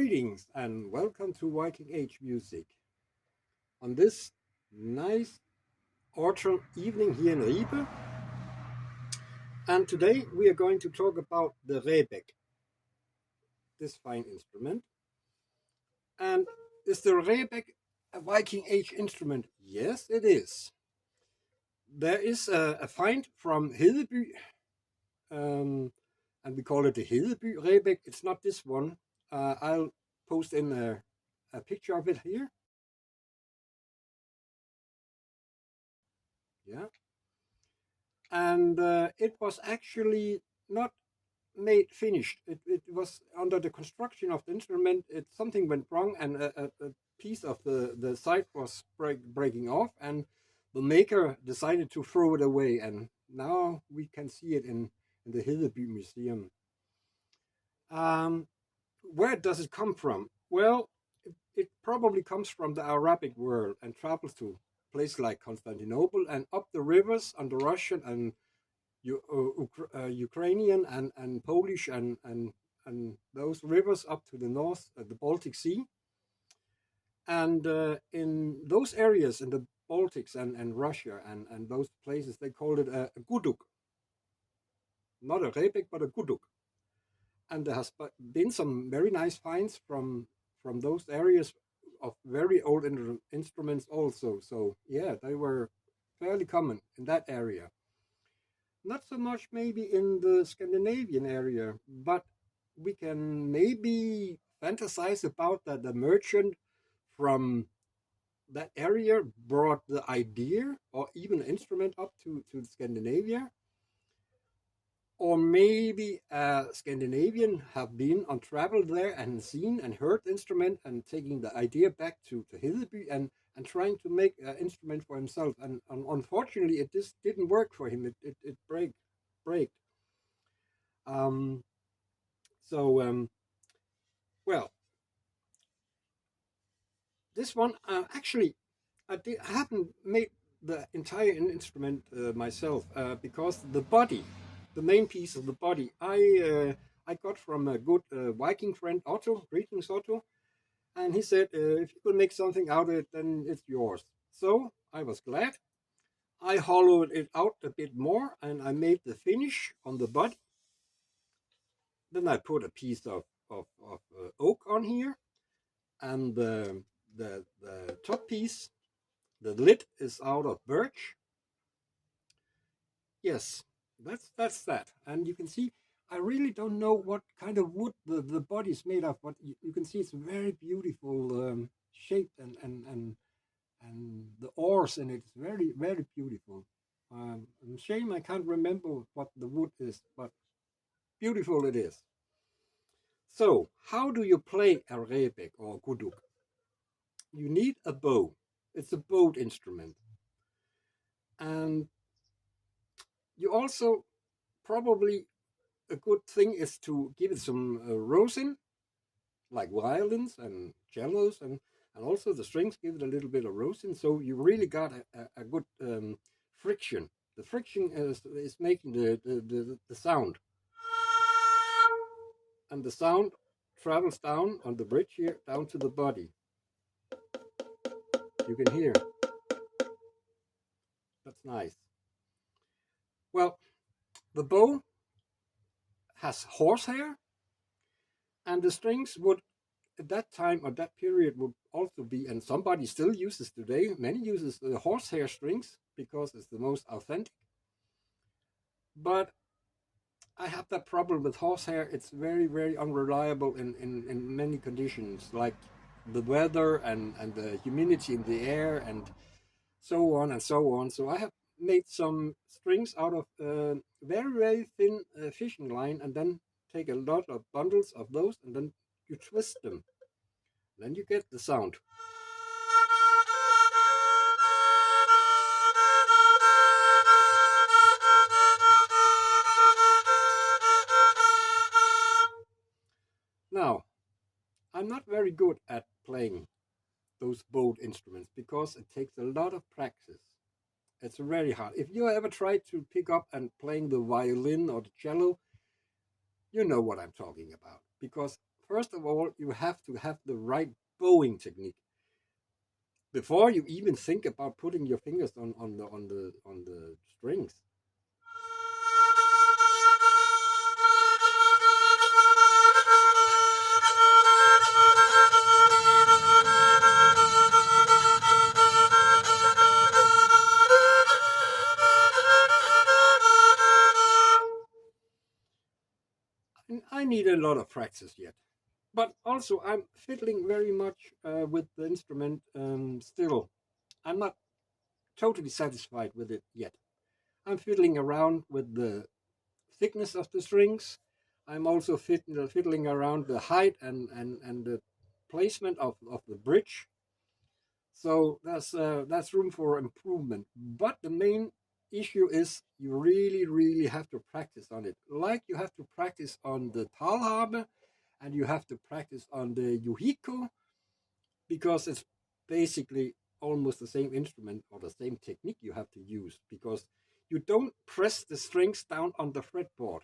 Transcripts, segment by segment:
Greetings and welcome to Viking Age Music on this nice autumn evening here in Rebec. And today we are going to talk about the Rebec, this fine instrument. And is the Rebec a Viking Age instrument? Yes, it is. There is a find from Hedeby, and we call it the Hedeby Rebec. It's not this one. I'll post in a picture of it here. Yeah. And it was actually not made finished. It was under the construction of the instrument. Something went wrong, and a piece of the side was breaking off, and the maker decided to throw it away. And now we can see it in the Hedeby Museum. Where does it come from? Well, it probably comes from the Arabic world and travels to places like Constantinople and up the rivers on the Russian and Ukrainian and Polish and those rivers up to the north, the Baltic Sea. And in those areas, in the Baltics and Russia and those places, they called it a guduk. Not a rebek, but a guduk. And there has been some very nice finds from those areas of very old instruments also. So yeah, they were fairly common in that area. Not so much maybe in the Scandinavian area, but we can maybe fantasize about that the merchant from that area brought the idea or even instrument up to Scandinavia. Or maybe a Scandinavian have been on travel there and seen and heard the instrument and taking the idea back to Hedeby and trying to make an instrument for himself. And unfortunately, it just didn't work for him. It break. Um, so, well, this one actually, I haven't made the entire instrument myself because the body, the main piece of the body, I got from a good Viking friend, Otto. Greetings, Otto. And he said, if you could make something out of it, then it's yours. So I was glad. I hollowed it out a bit more and I made the finish on the body. Then I put a piece of oak on here, and the top piece, the lid is out of birch. Yes, that's that. And you can see, I really don't know what kind of wood the body is made of, but you can see it's very beautiful shaped and the ores in it is very, very beautiful. Shame I can't remember what the wood is, but beautiful it is. So, how do you play a rebek or guduk? You need a bow. It's a bowed instrument. And you also probably a good thing is to give it some rosin, like violins and cellos, and also the strings give it a little bit of rosin. So you really got a good friction. The friction is making the sound. And the sound travels down on the bridge here, down to the body. You can hear. That's nice. Well, the bow has horsehair, and the strings would, at that time or that period, would also be, and somebody still uses today, many uses the horsehair strings because it's the most authentic. But I have that problem with horsehair. It's very, very unreliable in many conditions, like the weather and the humidity in the air and so on and so on. So I have made some strings out of very, very thin fishing line and then take a lot of bundles of those and then you twist them. Then you get the sound. Now, I'm not very good at playing those bowed instruments because it takes a lot of practice. It's very hard. If you ever try to pick up and playing the violin or the cello, you know what I'm talking about. Because first of all, you have to have the right bowing technique before you even think about putting your fingers on the strings. And I need a lot of practice yet. But also, I'm fiddling very much with the instrument still. I'm not totally satisfied with it yet. I'm fiddling around with the thickness of the strings. I'm also fiddling around the height and the placement of the bridge. So that's room for improvement. But the main issue is you really have to practice on it. Like you have to practice on the Talhabe and you have to practice on the Yuhiko because it's basically almost the same instrument or the same technique you have to use because you don't press the strings down on the fretboard.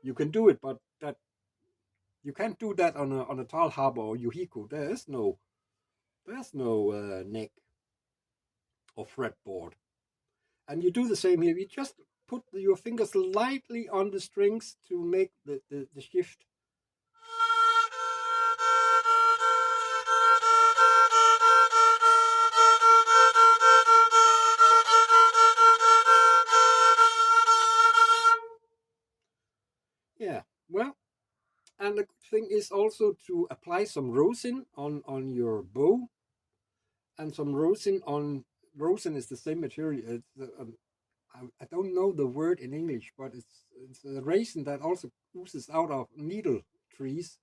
You can do it, but that you can't do that on a Talhabe or Yuhiko. There's no neck or fretboard. And you do the same here. You just put your fingers lightly on the strings to make the shift. Yeah, well, and the good thing is also to apply some rosin on your bow and some rosin is the same material. I don't know the word in English, but it's a resin that also oozes out of needle trees.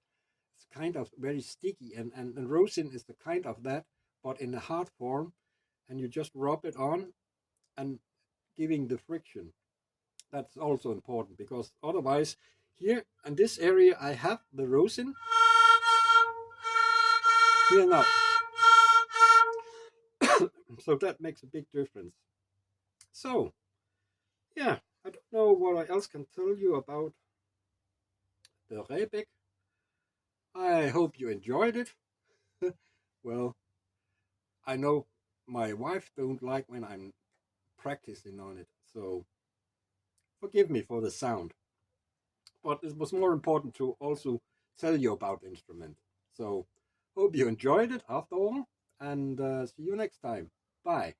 It's kind of very sticky, and rosin is the kind of that, but in a hard form, and you just rub it on and giving the friction. That's also important because otherwise, here in this area, I have the rosin. Here not. So that makes a big difference. So, yeah, I don't know what I else can tell you about the Rebec. I hope you enjoyed it. Well, I know my wife don't like when I'm practicing on it, so forgive me for the sound. But it was more important to also tell you about the instrument. So, hope you enjoyed it after all, and see you next time. Bye.